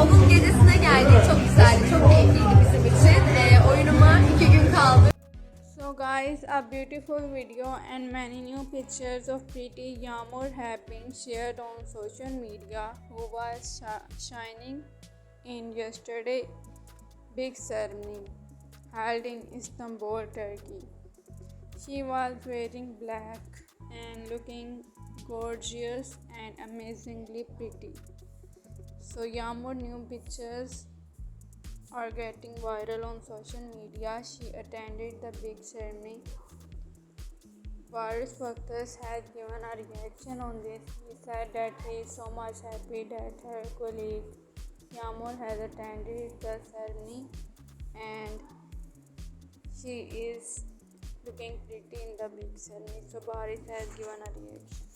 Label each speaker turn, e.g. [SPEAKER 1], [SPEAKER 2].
[SPEAKER 1] Onun gecesine geldik. Çok güzeldi, çok keyifliydi bizim için. Oyunuma 2 gün kaldı.
[SPEAKER 2] So guys, a beautiful video and many new pictures of pretty Yağmur have been shared on social media, who was shining in yesterday big ceremony held in Istanbul, Turkey. She was wearing black and looking gorgeous and amazingly pretty. So Yağmur new pictures are getting viral on social media. She attended the big ceremony. Baris baktas has given a reaction on this. He said that he is so much happy that her colleague Yağmur has attended the ceremony and she is looking pretty in the big ceremony. So Baris has given a reaction.